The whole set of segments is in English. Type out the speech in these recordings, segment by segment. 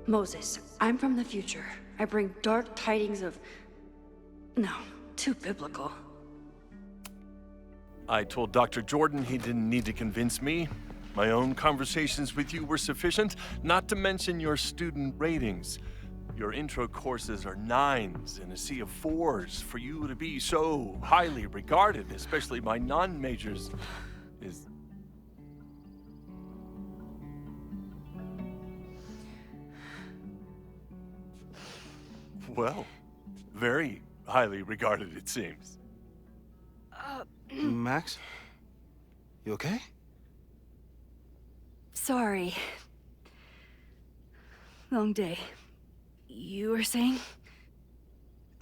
Moses, I'm from the future. I bring dark tidings of... No, too biblical. I told Dr. Jordan he didn't need to convince me. My own conversations with you were sufficient, not to mention your student ratings. Your intro courses are 9s in a sea of 4s. For you to be so highly regarded, especially by non-majors, is... well, very highly regarded, it seems. Max? You okay? Sorry. Long day. You were saying?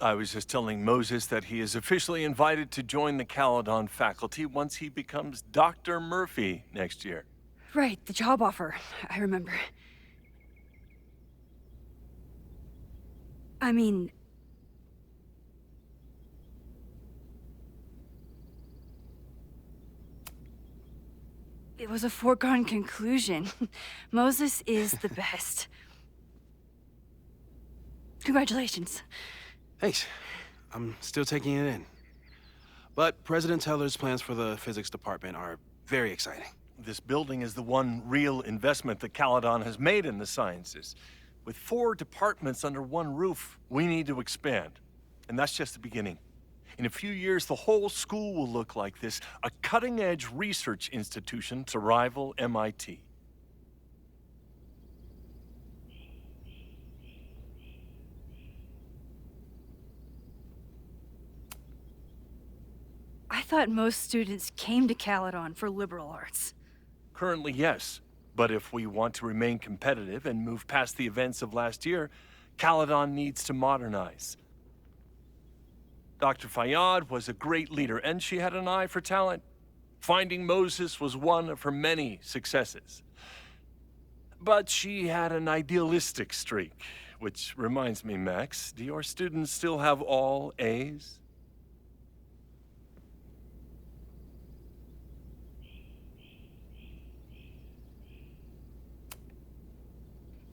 I was just telling Moses that he is officially invited to join the Caledon faculty once he becomes Dr. Murphy next year. Right, the job offer. I remember. I mean... it was a foregone conclusion. Moses is the best. Congratulations. Thanks. I'm still taking it in. But President Teller's plans for the physics department are very exciting. This building is the one real investment that Caledon has made in the sciences. With 4 departments under one roof, we need to expand. And that's just the beginning. In a few years, the whole school will look like this, a cutting-edge research institution to rival MIT. I thought most students came to Caledon for liberal arts. Currently, yes. But if we want to remain competitive and move past the events of last year, Caledon needs to modernize. Dr. Fayyad was a great leader, and she had an eye for talent. Finding Moses was one of her many successes. But she had an idealistic streak, which reminds me, Max, do your students still have all A's?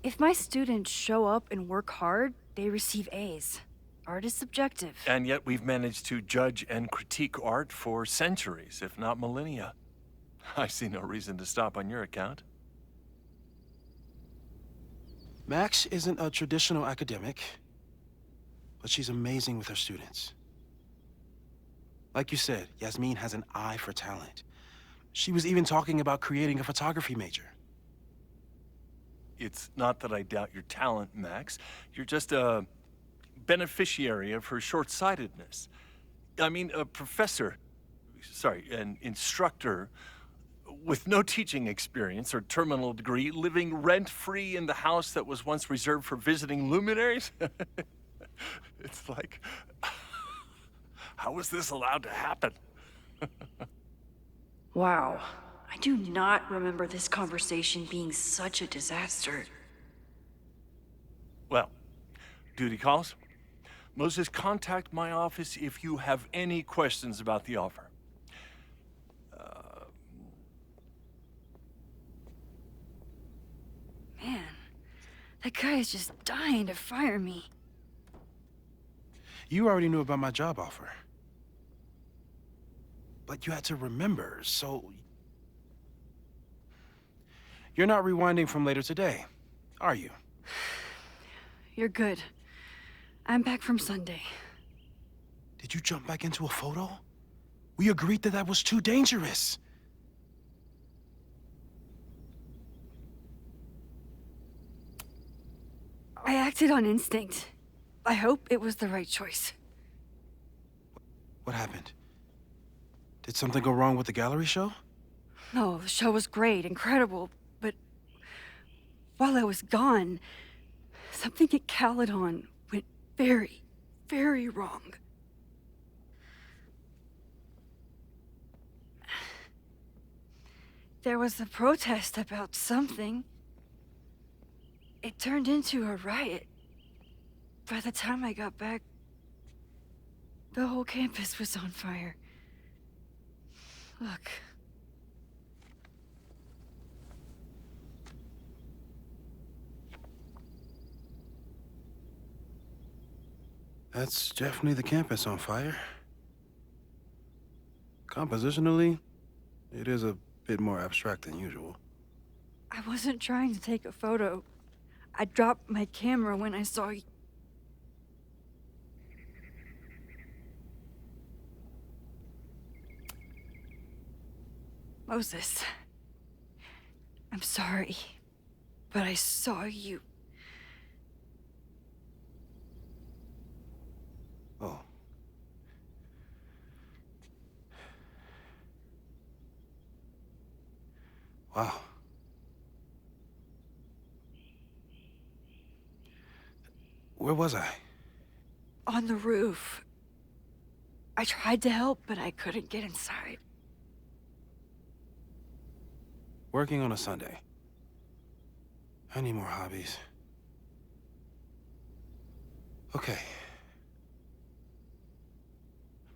If my students show up and work hard, they receive A's. Art is subjective. And yet we've managed to judge and critique art for centuries, if not millennia. I see no reason to stop on your account. Max isn't a traditional academic, but she's amazing with her students. Like you said, Yasmin has an eye for talent. She was even talking about creating a photography major. It's not that I doubt your talent, Max. You're just a beneficiary of her short-sightedness. I mean, an instructor with no teaching experience or terminal degree, living rent-free in the house that was once reserved for visiting luminaries? It's like, how was this allowed to happen? Wow. I do not remember this conversation being such a disaster. Well, duty calls. Moses, contact my office if you have any questions about the offer. Man, that guy is just dying to fire me. You already knew about my job offer. But you had to remember, so... You're not rewinding from later today, are you? You're good. I'm back from Sunday. Did you jump back into a photo? We agreed that that was too dangerous. I acted on instinct. I hope it was the right choice. What happened? Did something go wrong with the gallery show? No, the show was great, incredible, but while I was gone, something at Caledon went very, very wrong. There was a protest about something. It turned into a riot. By the time I got back, the whole campus was on fire. Look. That's definitely the campus on fire. Compositionally, it is a bit more abstract than usual. I wasn't trying to take a photo. I dropped my camera when I saw you. Moses, I'm sorry, but I saw you. Oh. Wow. Where was I? On the roof. I tried to help, but I couldn't get inside. Working on a Sunday. I need more hobbies. Okay.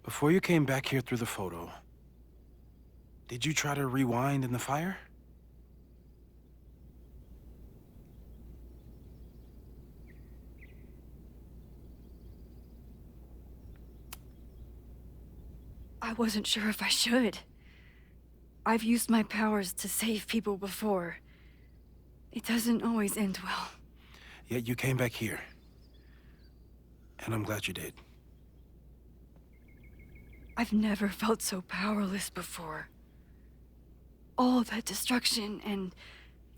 Before you came back here through the photo, did you try to rewind in the fire? I wasn't sure if I should. I've used my powers to save people before. It doesn't always end well. Yet you came back here. And I'm glad you did. I've never felt so powerless before. All that destruction, and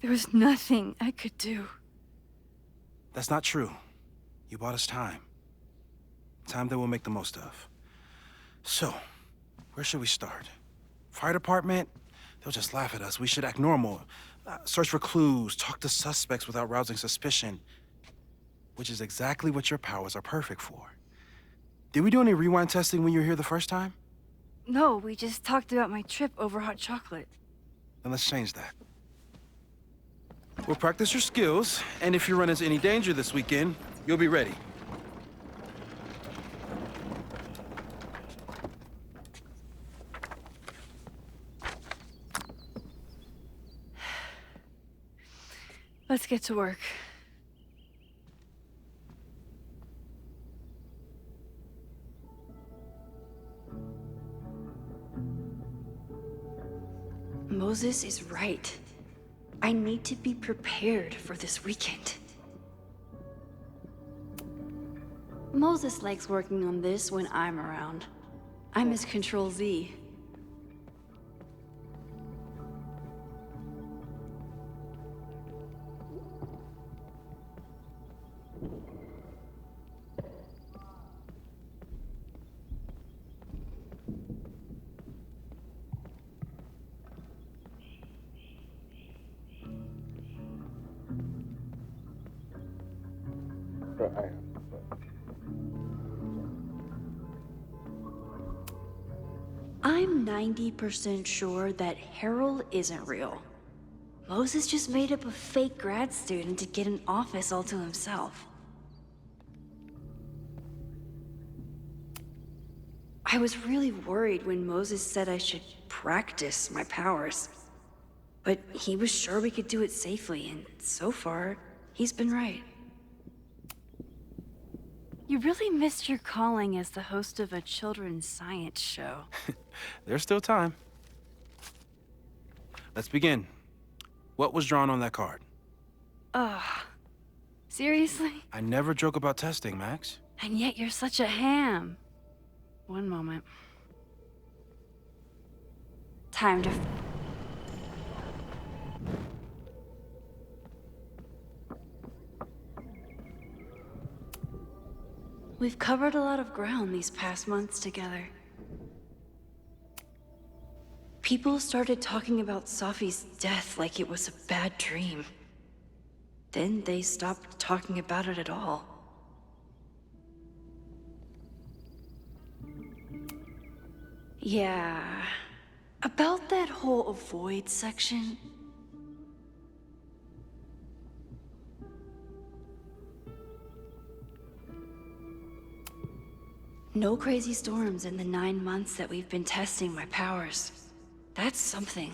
there was nothing I could do. That's not true. You bought us time. Time that we'll make the most of. So, where should we start? Fire department? They'll just laugh at us. We should act normal. Search for clues, talk to suspects without rousing suspicion. Which is exactly what your powers are perfect for. Did we do any rewind testing when you were here the first time? No, we just talked about my trip over hot chocolate. Then let's change that. We'll practice your skills, and if you run into any danger this weekend, you'll be ready. Let's get to work. Moses is right. I need to be prepared for this weekend. Moses likes working on this when I'm around. I'm his Control Z. I'm 90% sure that Harold isn't real. Moses just made up a fake grad student to get an office all to himself. I was really worried when Moses said I should practice my powers. But he was sure we could do it safely, and so far, he's been right. You really missed your calling as the host of a children's science show. There's still time. Let's begin. What was drawn on that card? Ugh. Seriously? I never joke about testing, Max. And yet you're such a ham. One moment. Time to... We've covered a lot of ground these past months together. People started talking about Safi's death like it was a bad dream. Then they stopped talking about it at all. Yeah, about that whole avoid section. No crazy storms in the 9 months that we've been testing my powers. That's something.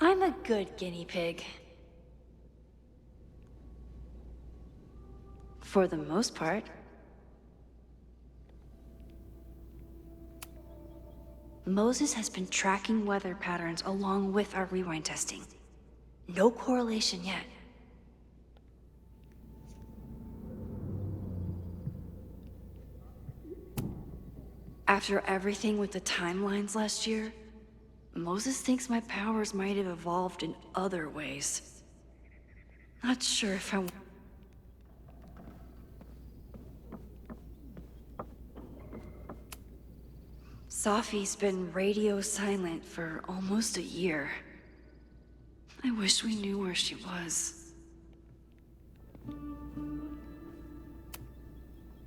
I'm a good guinea pig. For the most part. Moses has been tracking weather patterns along with our rewind testing. No correlation yet. After everything with the timelines last year, Moses thinks my powers might have evolved in other ways. Not sure if I... Safi's been radio silent for almost a year. I wish we knew where she was.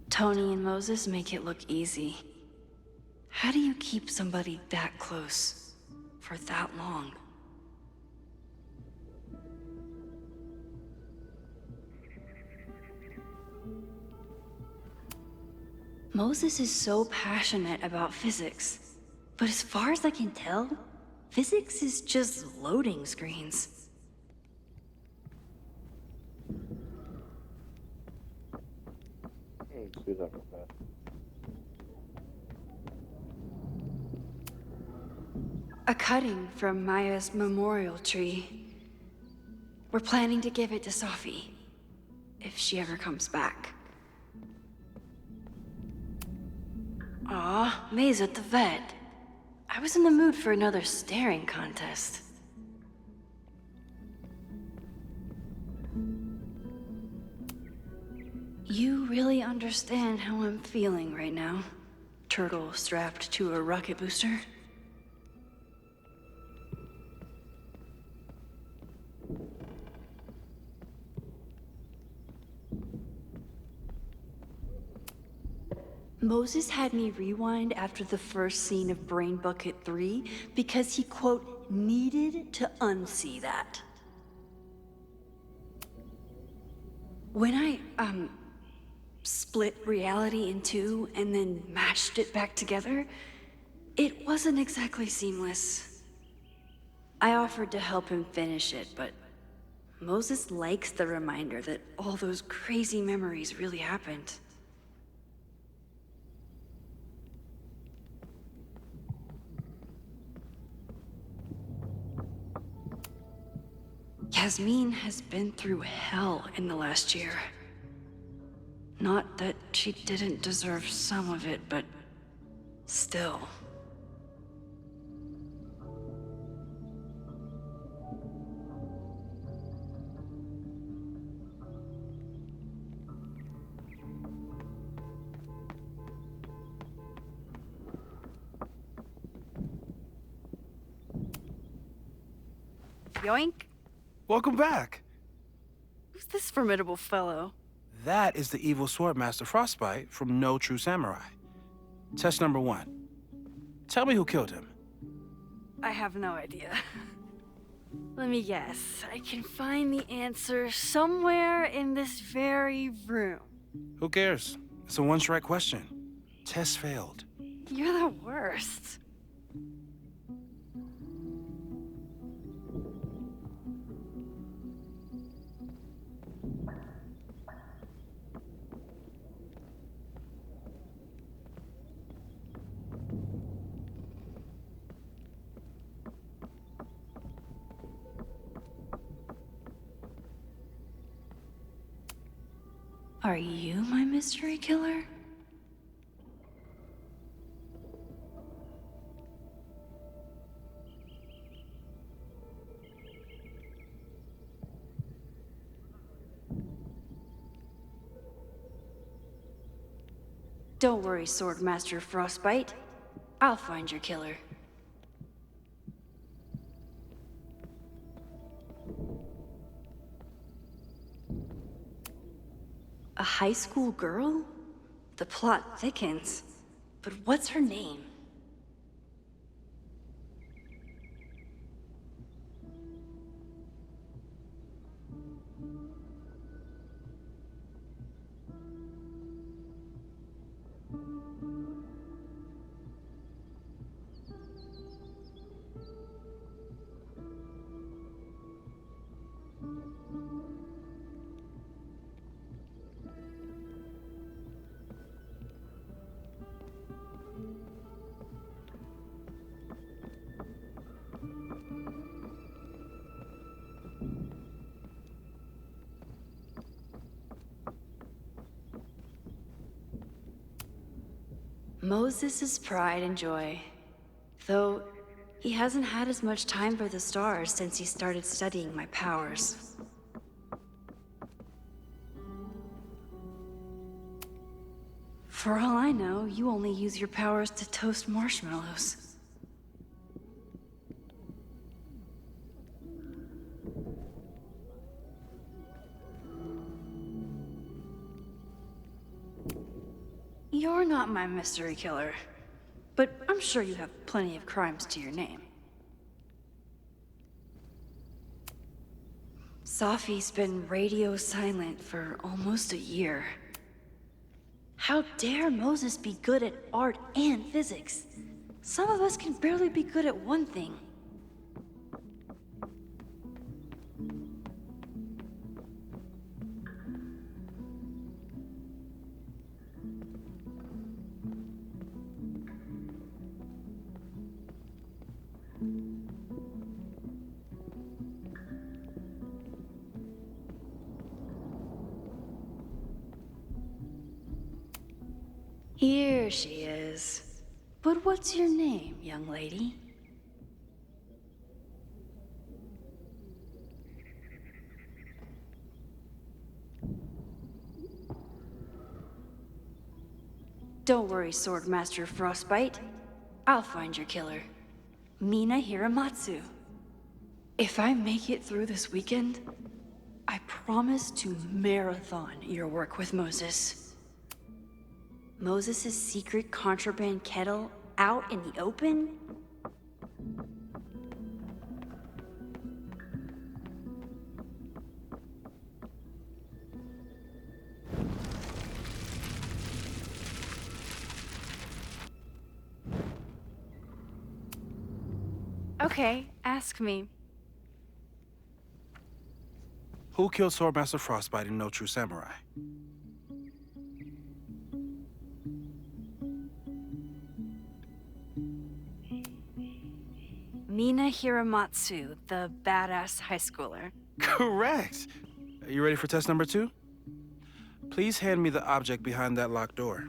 Tony and Moses make it look easy. How do you keep somebody that close for that long? Moses is so passionate about physics, but as far as I can tell, physics is just loading screens. A cutting from Maya's memorial tree. We're planning to give it to Safi, if she ever comes back. Aw, May's at the vet. I was in the mood for another staring contest. You really understand how I'm feeling right now? Turtle strapped to a rocket booster? Moses had me rewind after the first scene of Brain Bucket 3 because he, quote, needed to unsee that. When I, split reality in two and then mashed it back together, it wasn't exactly seamless. I offered to help him finish it, but Moses likes the reminder that all those crazy memories really happened. Yasmin has been through hell in the last year. Not that she didn't deserve some of it, but still. Yoink! Welcome back. Who's this formidable fellow? That is the evil Swordmaster Frostbite from No True Samurai. Test number 1. Tell me who killed him. I have no idea. Let me guess. I can find the answer somewhere in this very room. Who cares? It's a one-strike question. Test failed. You're the worst. Are you my mystery killer? Don't worry, Swordmaster Frostbite. I'll find your killer. A high school girl? The plot thickens. But what's her name? Moses' pride and joy. Though he hasn't had as much time for the stars since he started studying my powers. For all I know, you only use your powers to toast marshmallows. You're not my mystery killer, but I'm sure you have plenty of crimes to your name. Safi's been radio silent for almost a year. How dare Moses be good at art and physics? Some of us can barely be good at one thing. Here she is. But what's your name, young lady? Don't worry, Swordmaster Frostbite. I'll find your killer. Mina Hiramatsu. If I make it through this weekend, I promise to marathon your work with Moses. Moses' secret contraband kettle out in the open? Okay, ask me. Who killed Swordmaster Frostbite in No True Samurai? Mina Hiramatsu, the badass high schooler. Correct! Are you ready for test number 2? Please hand me the object behind that locked door.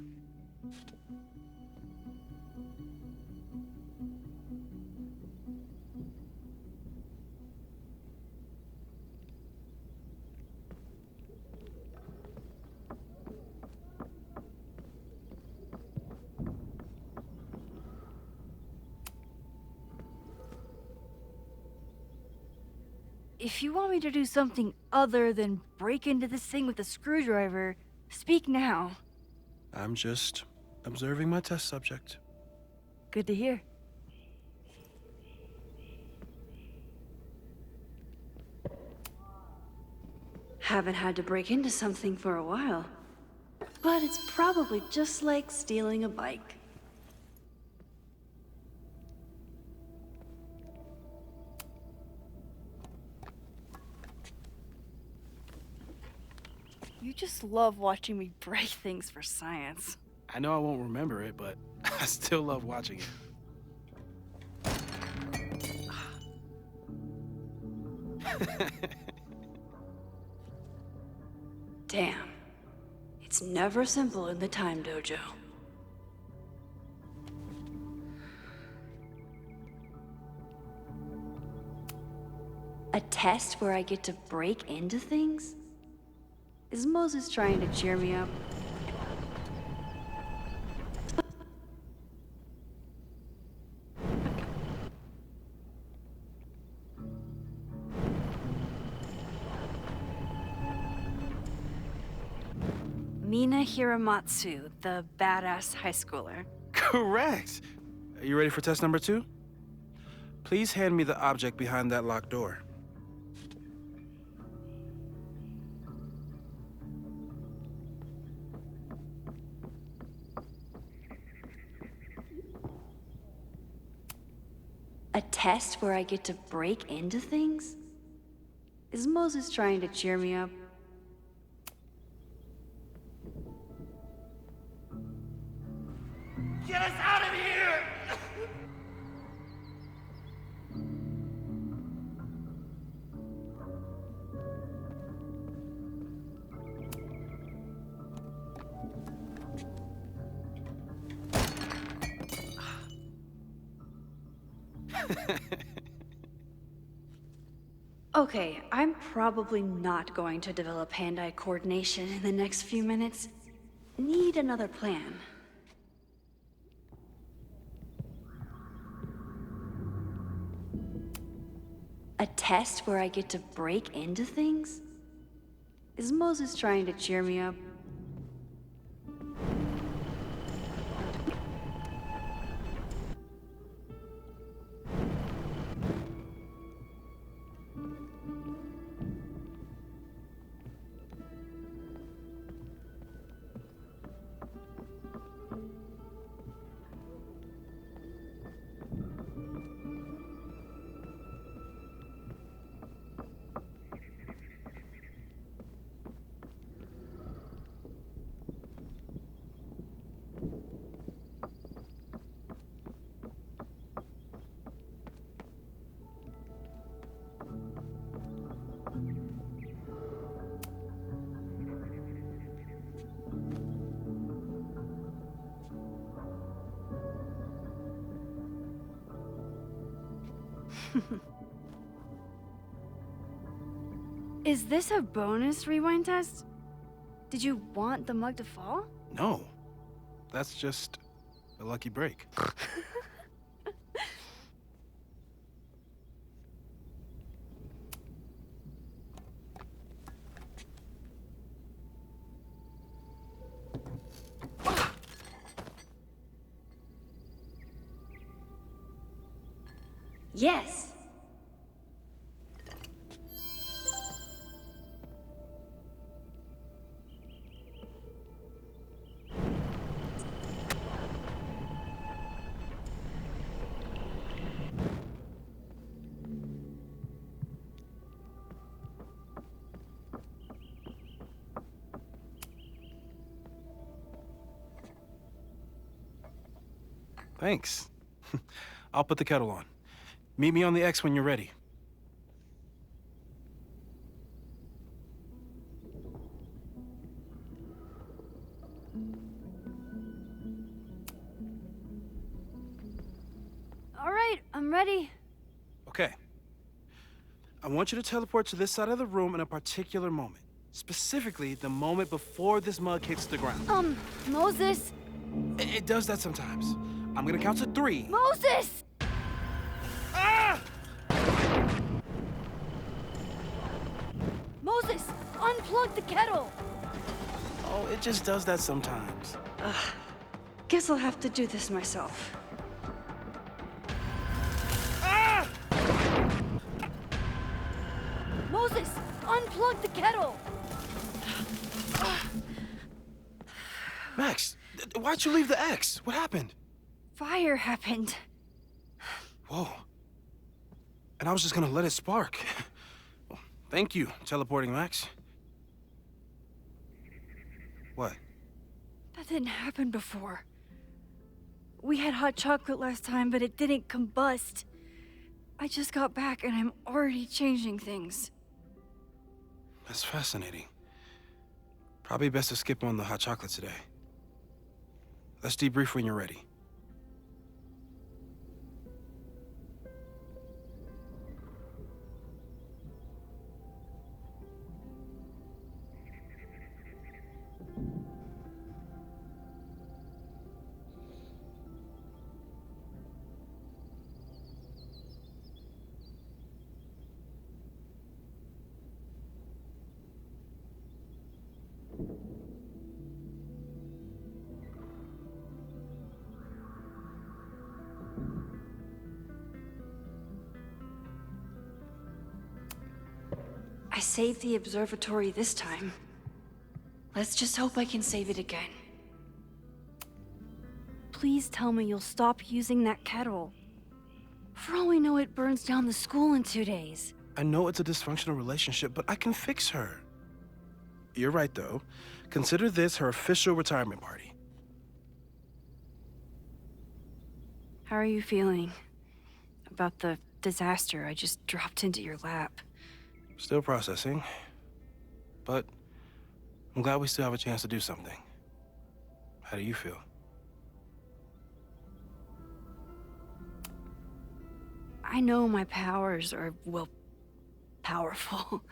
If you want me to do something other than break into this thing with a screwdriver, speak now. I'm just observing my test subject. Good to hear. Haven't had to break into something for a while. But it's probably just like stealing a bike. You just love watching me break things for science. I know I won't remember it, but I still love watching it. Damn. It's never simple in the Time Dojo. A test where I get to break into things? Is Moses trying to cheer me up? Mina Hiramatsu, the badass high schooler. Correct! Are you ready for test number 2? Please hand me the object behind that locked door. A test where I get to break into things? Is Moses trying to cheer me up? Get us out of here! Okay, I'm probably not going to develop hand-eye coordination in the next few minutes. Need another plan. A test where I get to break into things? Is Moses trying to cheer me up? Is this a bonus rewind test? Did you want the mug to fall? No, that's just a lucky break. Yes. Thanks. I'll put the kettle on. Meet me on the X when you're ready. All right, I'm ready. Okay. I want you to teleport to this side of the room in a particular moment. Specifically, the moment before this mug hits the ground. Moses! It does that sometimes. I'm gonna count to 3. Moses! Ah! Moses! Unplug the kettle! Oh, it just does that sometimes. Guess I'll have to do this myself. Ah! Moses! Unplug the kettle! Max, why'd you leave the X? What happened? Fire happened. Whoa. And I was just gonna let it spark. Well, thank you, teleporting Max. What? That didn't happen before. We had hot chocolate last time, but it didn't combust. I just got back and I'm already changing things. That's fascinating. Probably best to skip on the hot chocolate today. Let's debrief when you're ready. I saved the observatory this time. Let's just hope I can save it again. Please tell me you'll stop using that kettle. For all we know, it burns down the school in 2 days. I know it's a dysfunctional relationship, but I can fix her. You're right, though. Consider this her official retirement party. How are you feeling about the disaster I just dropped into your lap? Still processing, but I'm glad we still have a chance to do something. How do you feel? I know my powers are, well, powerful,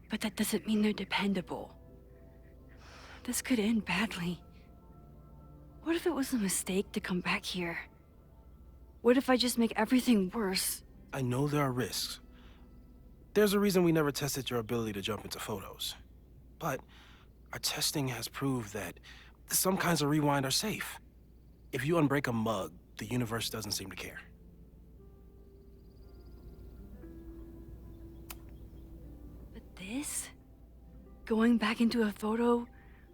but that doesn't mean they're dependable. This could end badly. What if it was a mistake to come back here? What if I just make everything worse? I know there are risks. There's a reason we never tested your ability to jump into photos. But our testing has proved that some kinds of rewind are safe. If you unbreak a mug, the universe doesn't seem to care. But this? Going back into a photo?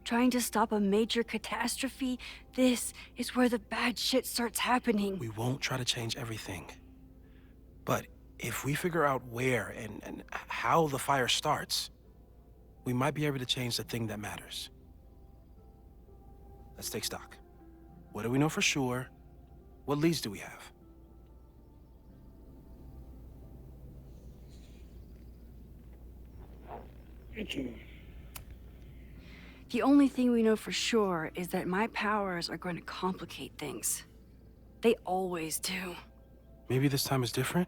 Trying to stop a major catastrophe? This is where the bad shit starts happening. We won't try to change everything. But if we figure out where and how the fire starts, we might be able to change the thing that matters. Let's take stock. What do we know for sure? What leads do we have? The only thing we know for sure is that my powers are going to complicate things. They always do. Maybe this time is different?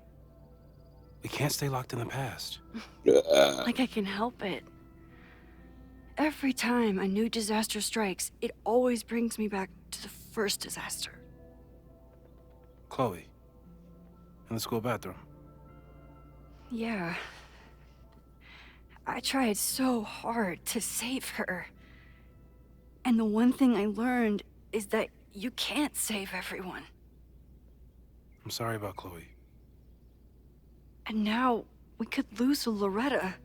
We can't stay locked in the past. Like I can help it. Every time a new disaster strikes, it always brings me back to the first disaster. Chloe, in the school bathroom. Yeah. I tried so hard to save her. And the one thing I learned is that you can't save everyone. I'm sorry about Chloe. And now we could lose a Loretta,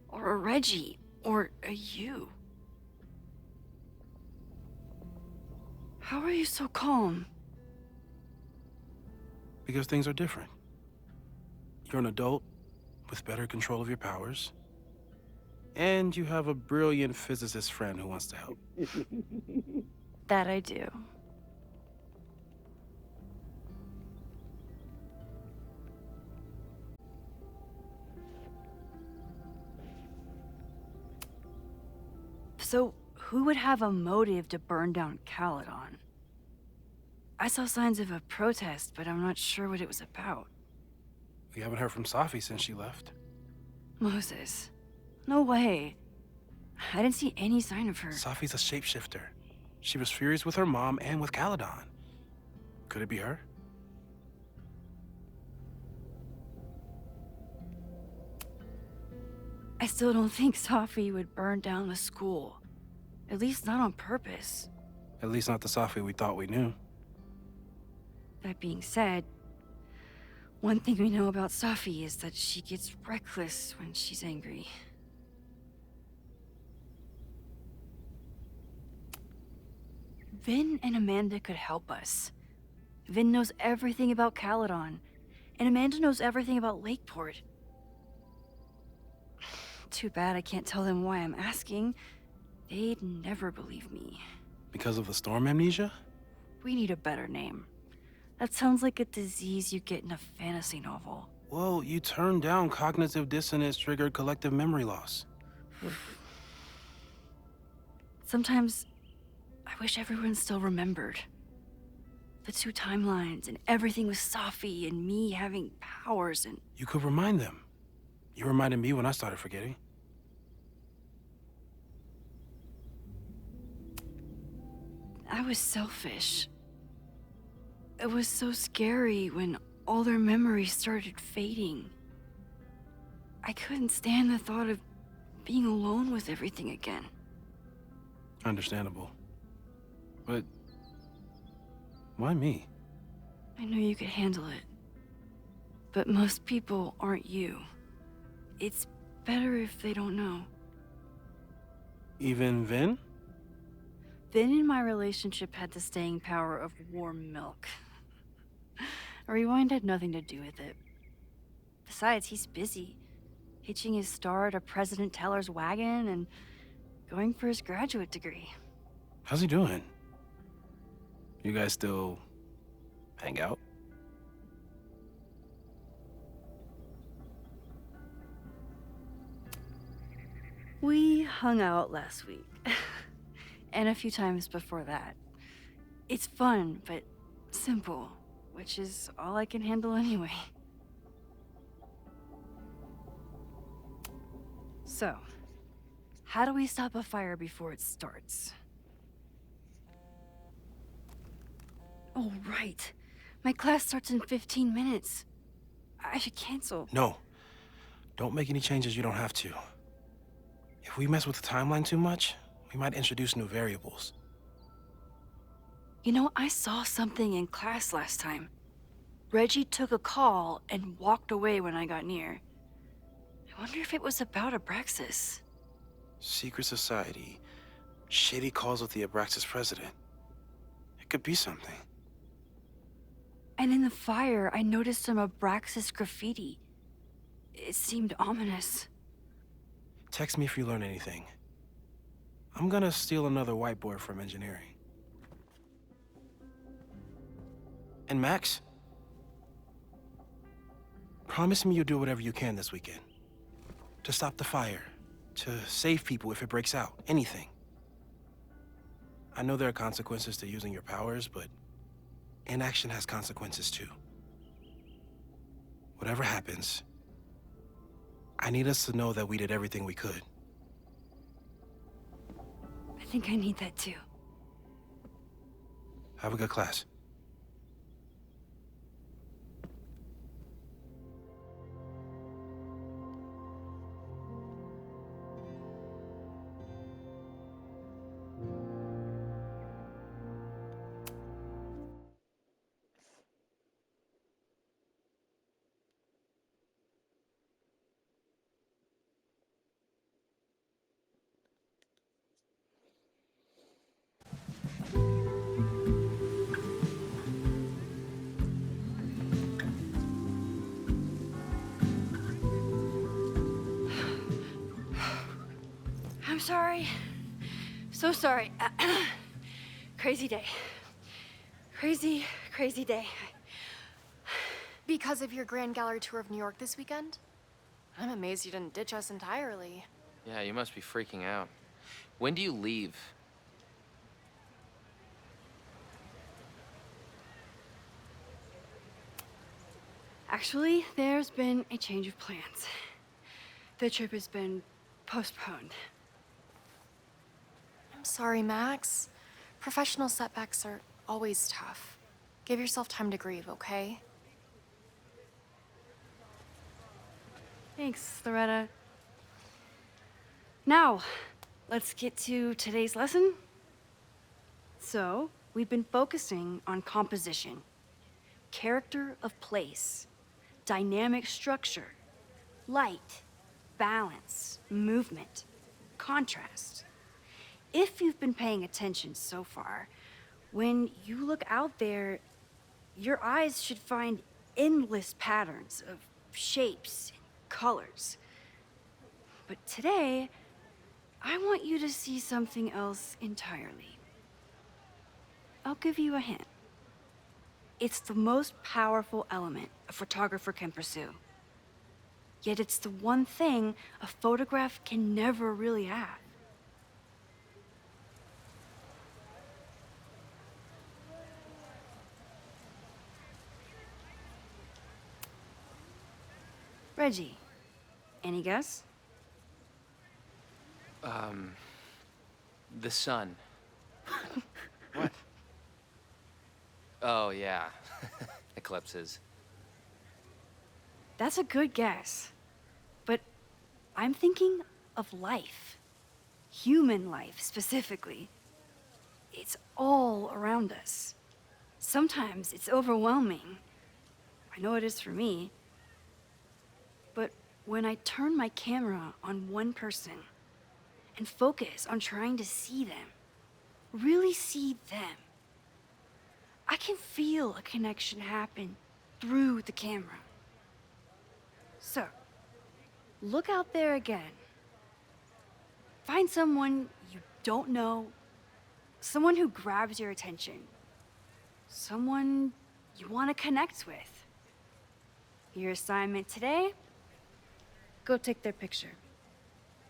or a Reggie, or a you. How are you so calm? Because things are different. You're an adult with better control of your powers. And you have a brilliant physicist friend who wants to help. That I do. So, who would have a motive to burn down Caledon? I saw signs of a protest, but I'm not sure what it was about. We haven't heard from Safi since she left. Moses. No way. I didn't see any sign of her. Safi's a shapeshifter. She was furious with her mom and with Caledon. Could it be her? I still don't think Safi would burn down the school. At least not on purpose. At least not the Safi we thought we knew. That being said, one thing we know about Safi is that she gets reckless when she's angry. Vin and Amanda could help us. Vin knows everything about Caledon, and Amanda knows everything about Lakeport. Too bad I can't tell them why I'm asking. They'd never believe me. Because of the storm amnesia? We need a better name. That sounds like a disease you get in a fantasy novel. Well, you turned down cognitive dissonance triggered collective memory loss. Sometimes, I wish everyone still remembered. The two timelines and everything with Safi and me having powers and... You could remind them. You reminded me when I started forgetting. I was selfish. It was so scary when all their memories started fading. I couldn't stand the thought of being alone with everything again. Understandable. But why me? I knew you could handle it. But most people aren't you. It's better if they don't know. Even Vin? Vin in my relationship had the staying power of warm milk. A rewind had nothing to do with it. Besides, he's busy, hitching his star to President Teller's wagon and going for his graduate degree. How's he doing? You guys still hang out? We hung out last week. And a few times before that. It's fun, but simple, which is all I can handle anyway. So, how do we stop a fire before it starts? Oh, right. My class starts in 15 minutes. I should cancel. No. Don't make any changes you don't have to. If we mess with the timeline too much, we might introduce new variables. You know, I saw something in class last time. Reggie took a call and walked away when I got near. I wonder if it was about Abraxas. Secret society. Shady calls with the Abraxas president. It could be something. And in the fire, I noticed some Abraxas graffiti. It seemed ominous. Text me if you learn anything. I'm gonna steal another whiteboard from engineering. And Max? Promise me you'll do whatever you can this weekend. To stop the fire. To save people if it breaks out. Anything. I know there are consequences to using your powers, but inaction has consequences too. Whatever happens, I need us to know that we did everything we could. I think I need that too. Have a good class. I'm sorry. So sorry. Crazy day. Crazy, crazy day. Because of your Grand Gallery tour of New York this weekend? I'm amazed you didn't ditch us entirely. Yeah, you must be freaking out. When do you leave? Actually, there's been a change of plans. The trip has been postponed. I'm sorry, Max. Professional setbacks are always tough. Give yourself time to grieve, okay? Thanks, Loretta. Now, let's get to today's lesson. So, we've been focusing on composition, character of place, dynamic structure, light, balance, movement, contrast. If you've been paying attention so far, when you look out there, your eyes should find endless patterns of shapes and colors. But today, I want you to see something else entirely. I'll give you a hint. It's the most powerful element a photographer can pursue. Yet it's the one thing a photograph can never really have. Reggie, any guess? The sun. What? Oh, yeah. Eclipses. That's a good guess. But I'm thinking of life. Human life, specifically. It's all around us. Sometimes it's overwhelming. I know it is for me. But when I turn my camera on one person and focus on trying to see them, really see them, I can feel a connection happen through the camera. So, look out there again. Find someone you don't know, someone who grabs your attention, someone you want to connect with. Your assignment today? Go take their picture.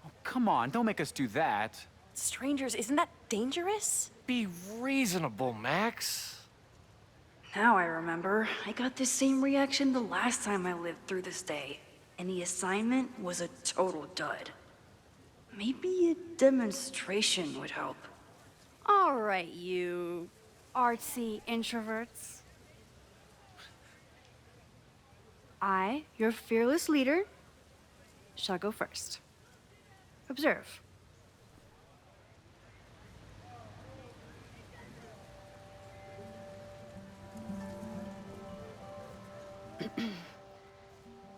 Oh, come on, don't make us do that. Strangers, isn't that dangerous? Be reasonable, Max. Now I remember. I got the same reaction the last time I lived through this day, and the assignment was a total dud. maybe a demonstration would help. All right, you artsy introverts. I, your fearless leader, shall go first. Observe.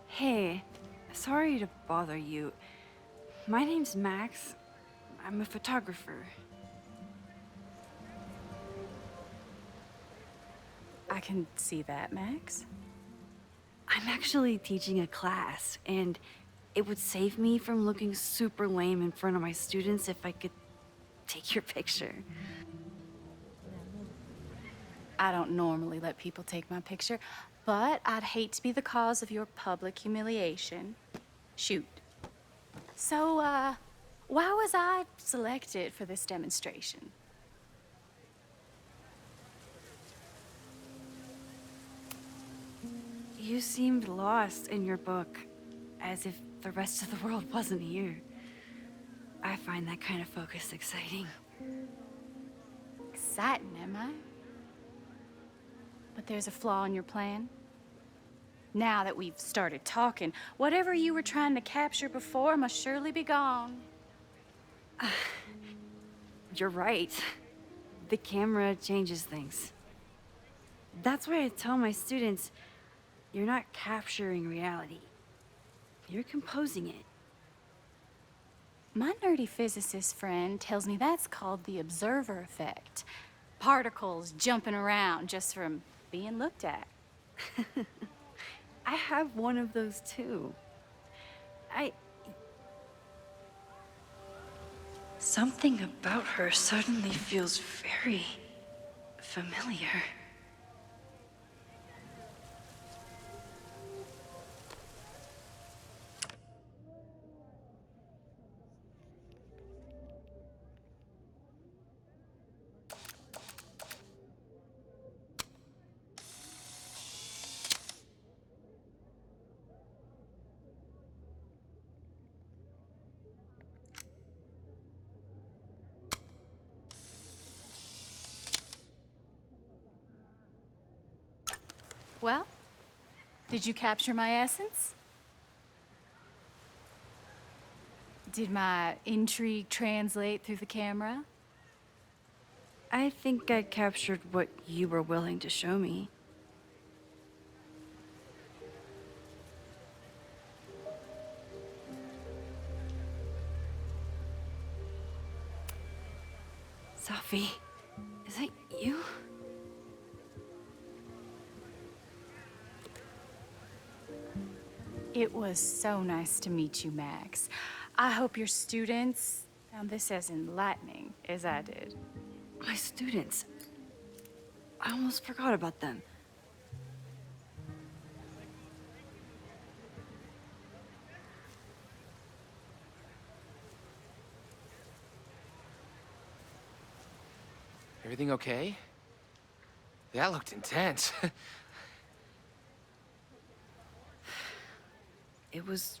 Hey, sorry to bother you. My name's Max. I'm a photographer. I can see that, Max. I'm actually teaching a class, and it would save me from looking super lame in front of my students if I could take your picture. I don't normally let people take my picture, but I'd hate to be the cause of your public humiliation. Shoot. So, why was I selected for this demonstration? You seemed lost in your book, as if the rest of the world wasn't here. I find that kind of focus exciting. Exciting, am I? But there's a flaw in your plan. Now that we've started talking, whatever you were trying to capture before must surely be gone. You're right. The camera changes things. That's why I tell my students, you're not capturing reality. You're composing it. My nerdy physicist friend tells me that's called the observer effect. Particles jumping around just from being looked at. I have one of those too. Something about her suddenly feels very familiar. Well, did you capture my essence? Did my intrigue translate through the camera? I think I captured what you were willing to show me. Sophie, is that you? It was so nice to meet you, Max. I hope your students found this as enlightening as I did. My students. I almost forgot about them. Everything okay? That looked intense. It was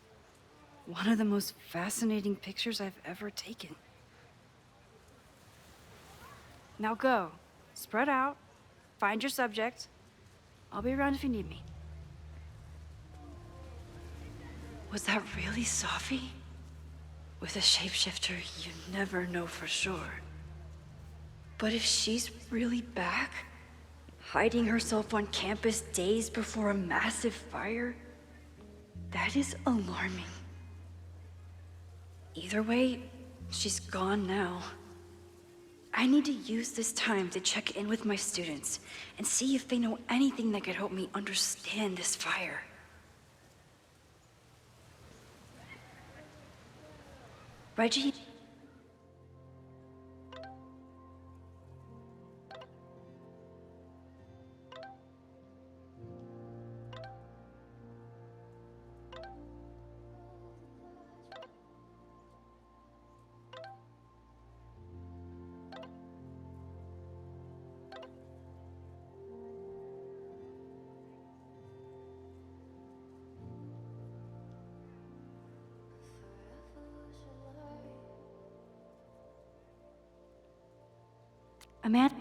one of the most fascinating pictures I've ever taken. Now go. Spread out. Find your subject. I'll be around if you need me. Was that really Sophie? With a shapeshifter, you never know for sure. But if she's really back, hiding herself on campus days before a massive fire, that is alarming. Either way, she's gone now. I need to use this time to check in with my students and see if they know anything that could help me understand this fire. Reggie? Amanda?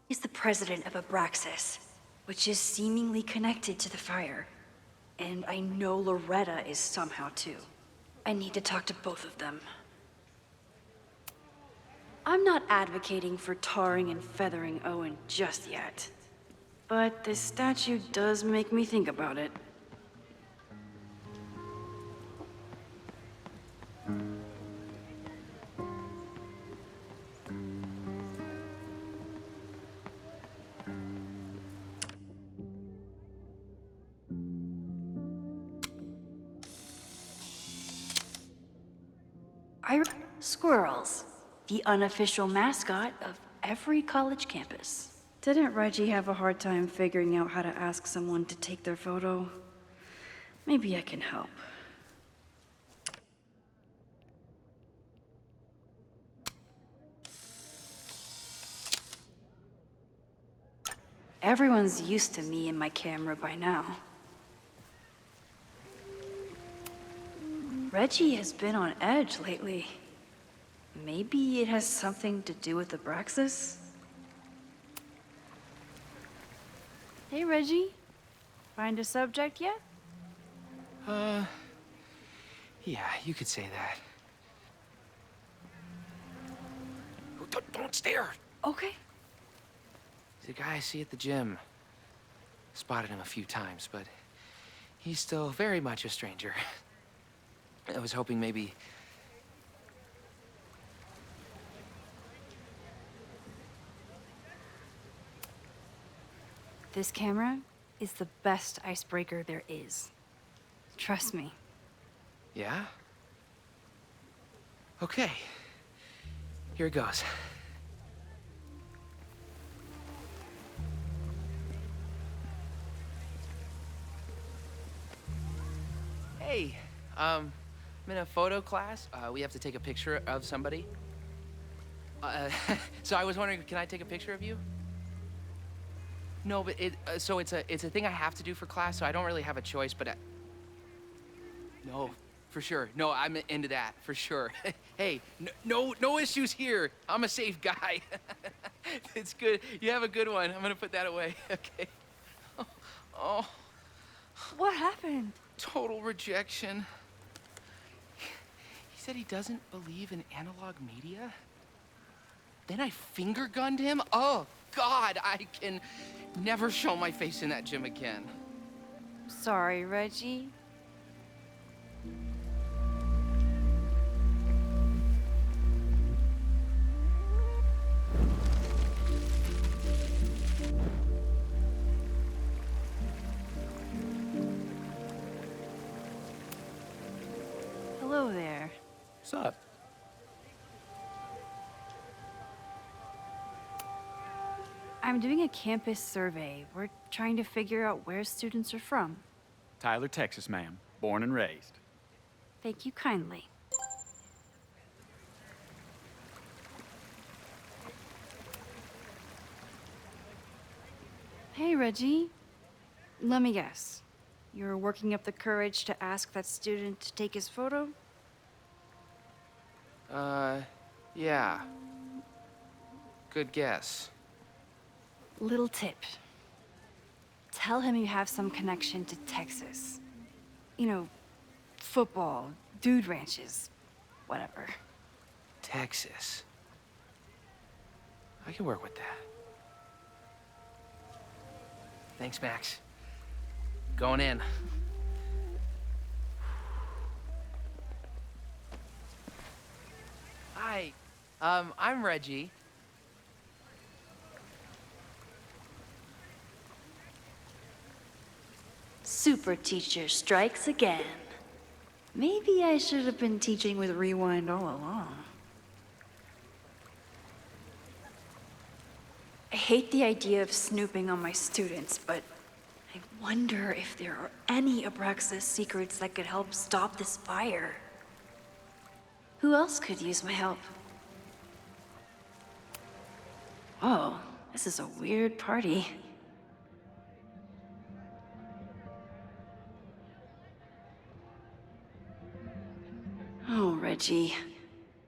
He's the president of Abraxas, which is seemingly connected to the fire. And I know Loretta is somehow too. I need to talk to both of them. I'm not advocating for tarring and feathering Owen just yet. But this statue does make me think about it. Squirrels, the unofficial mascot of every college campus. Didn't Reggie have a hard time figuring out how to ask someone to take their photo? Maybe I can help. Everyone's used to me and my camera by now. Reggie has been on edge lately. Maybe it has something to do with Abraxas? Hey, Reggie. Find a subject yet? Yeah, you could say that. Oh, don't stare! Okay. He's a guy I see at the gym. Spotted him a few times, but he's still very much a stranger. I was hoping maybe... This camera is the best icebreaker there is. Trust me. Yeah? Okay. Here it goes. Hey, I'm in a photo class. We have to take a picture of somebody. So I was wondering, can I take a picture of you? No, but so it's a thing I have to do for class, so I don't really have a choice, but no, for sure. No, I'm into that, for sure. Hey, no issues here. I'm a safe guy. It's good. You have a good one. I'm gonna put that away. Okay. Oh. What happened? Total rejection. He said he doesn't believe in analog media. Then I finger gunned him? Oh, God, I can never show my face in that gym again. Sorry, Reggie. Hello there. What's up? I'm doing a campus survey. We're trying to figure out where students are from. Tyler, Texas, ma'am. Born and raised. Thank you kindly. Hey, Reggie. Let me guess. You're working up the courage to ask that student to take his photo? Yeah. Good guess. Little tip. Tell him you have some connection to Texas. You know, football, dude ranches, whatever. Texas. I can work with that. Thanks, Max. Going in. Hi. I'm Reggie. Super teacher strikes again. Maybe I should have been teaching with Rewind all along. I hate the idea of snooping on my students, but I wonder if there are any Abraxas secrets that could help stop this fire. Who else could use my help? Oh, this is a weird party. Oh, Reggie.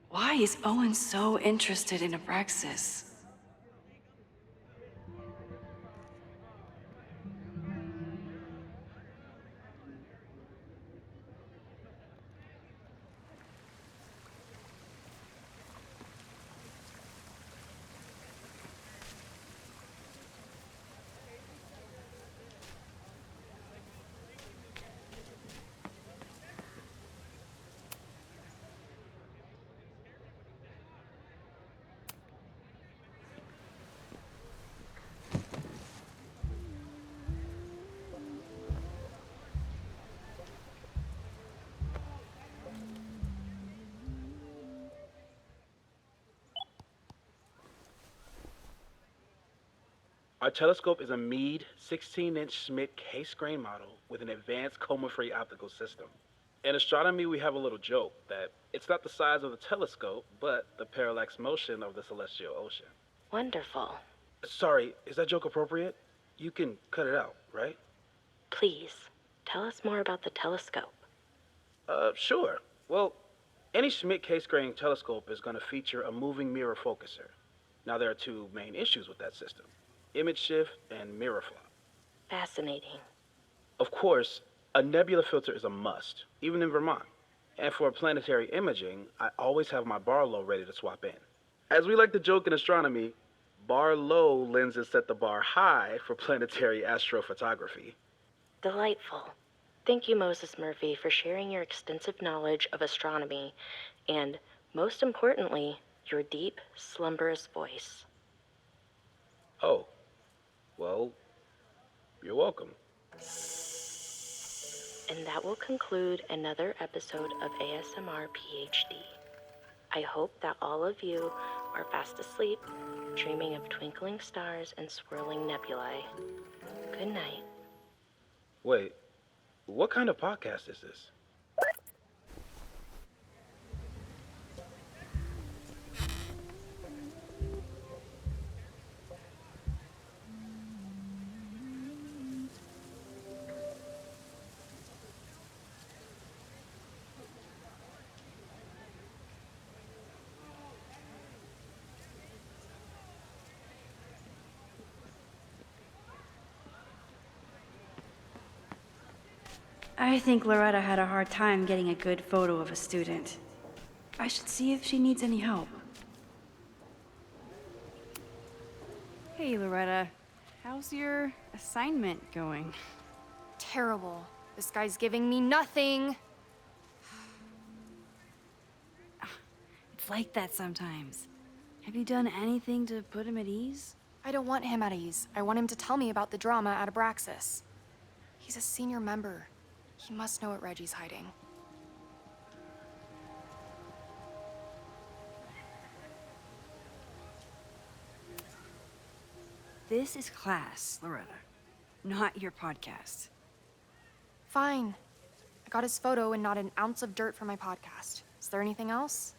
Why is Owen so interested in Abraxas? Our telescope is a Meade 16-inch Schmidt case-grain model with an advanced coma-free optical system. In astronomy, we have a little joke that it's not the size of the telescope, but the parallax motion of the celestial ocean. Wonderful. Sorry, is that joke appropriate? You can cut it out, right? Please, tell us more about the telescope. Sure. Well, any Schmidt case-grain telescope is going to feature a moving mirror focuser. Now, there are two main issues with that system: image shift and mirror flop. Fascinating. Of course, a nebula filter is a must, even in Vermont. And for planetary imaging, I always have my bar low ready to swap in. As we like to joke in astronomy, bar low lenses set the bar high for planetary astrophotography. Delightful. Thank you, Moses Murphy, for sharing your extensive knowledge of astronomy and, most importantly, your deep, slumberous voice. Oh, well, you're welcome. And that will conclude another episode of ASMR PhD. I hope that all of you are fast asleep, dreaming of twinkling stars and swirling nebulae. Good night. Wait, what kind of podcast is this? I think Loretta had a hard time getting a good photo of a student. I should see if she needs any help. Hey, Loretta. How's your assignment going? Terrible. This guy's giving me nothing. It's like that sometimes. Have you done anything to put him at ease? I don't want him at ease. I want him to tell me about the drama at Abraxas. He's a senior member. He must know what Reggie's hiding. This is class, Loretta, not your podcast. Fine. I got his photo and not an ounce of dirt for my podcast. Is there anything else?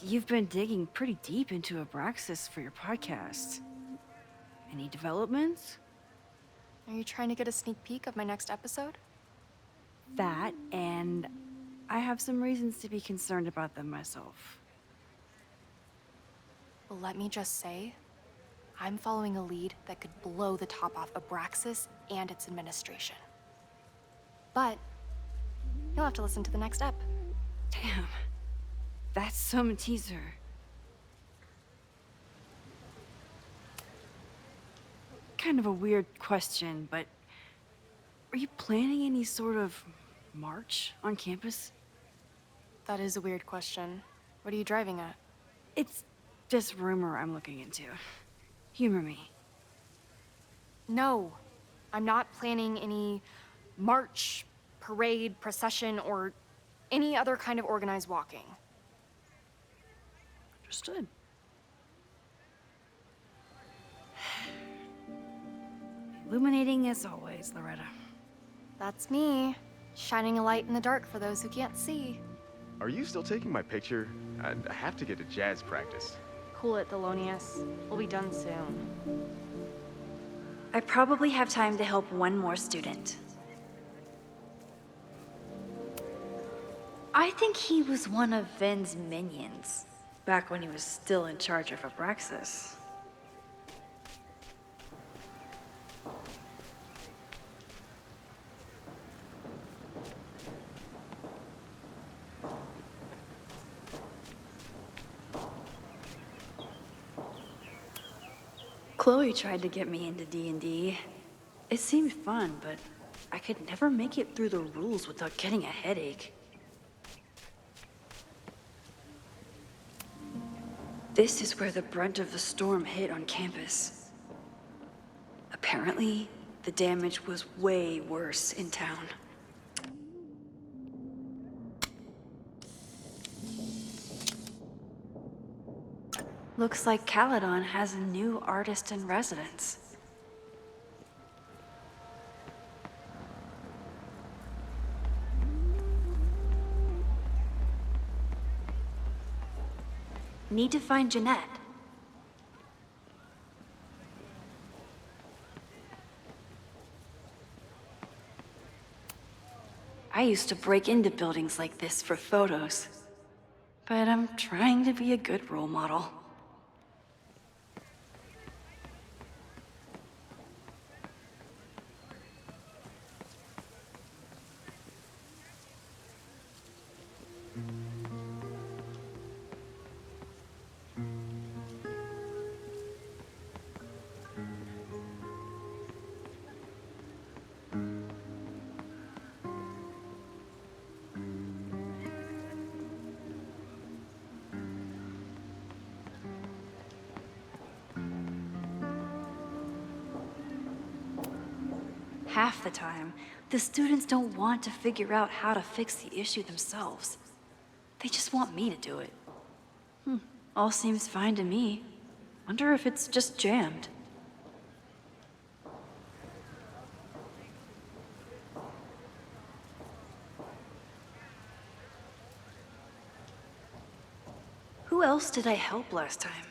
You've been digging pretty deep into Abraxas for your podcast. Any developments? Are you trying to get a sneak peek of my next episode? That, and I have some reasons to be concerned about them myself. Well, let me just say, I'm following a lead that could blow the top off Abraxas and its administration. But you'll have to listen to the next ep. Damn. That's some teaser. Kind of a weird question, but are you planning any sort of march on campus? That is a weird question. What are you driving at? It's just rumor I'm looking into. Humor me. No, I'm not planning any march, parade, procession, or any other kind of organized walking. Understood. Illuminating as always, Loretta. That's me, shining a light in the dark for those who can't see. Are you still taking my picture? I have to get to jazz practice. Cool it, Thelonious. We'll be done soon. I probably have time to help one more student. I think he was one of Ven's minions, back when he was still in charge of Abraxas. Chloe tried to get me into D&D. It seemed fun, but I could never make it through the rules without getting a headache. This is where the brunt of the storm hit on campus. Apparently, the damage was way worse in town. Looks like Caledon has a new artist in residence. Need to find Jeanette. I used to break into buildings like this for photos, but I'm trying to be a good role model. Half the time, the students don't want to figure out how to fix the issue themselves. They just want me to do it. All seems fine to me. Wonder if it's just jammed. Who else did I help last time?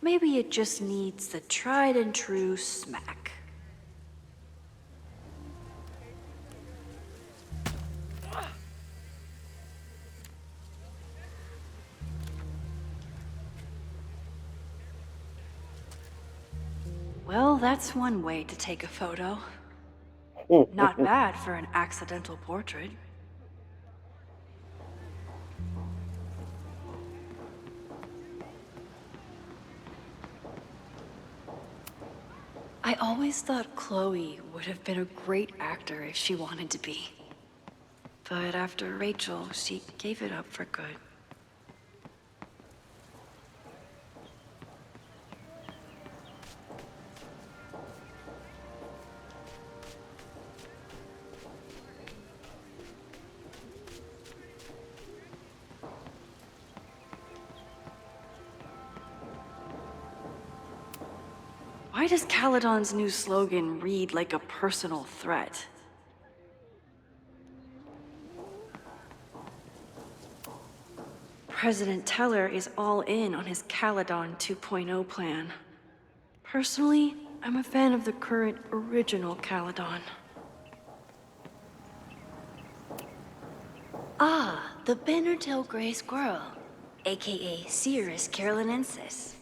Maybe it just needs the tried and true smack. Well, that's one way to take a photo. Not bad for an accidental portrait. I always thought Chloe would have been a great actor if she wanted to be. But after Rachel, she gave it up for good. Why does Caledon's new slogan read like a personal threat? President Teller is all in on his Caledon 2.0 plan. Personally, I'm a fan of the current original Caledon. Ah, the banner-tailed gray squirrel, aka Cirrus carolinensis.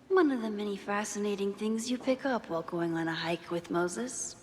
One of the many fascinating things you pick up while going on a hike with Moses.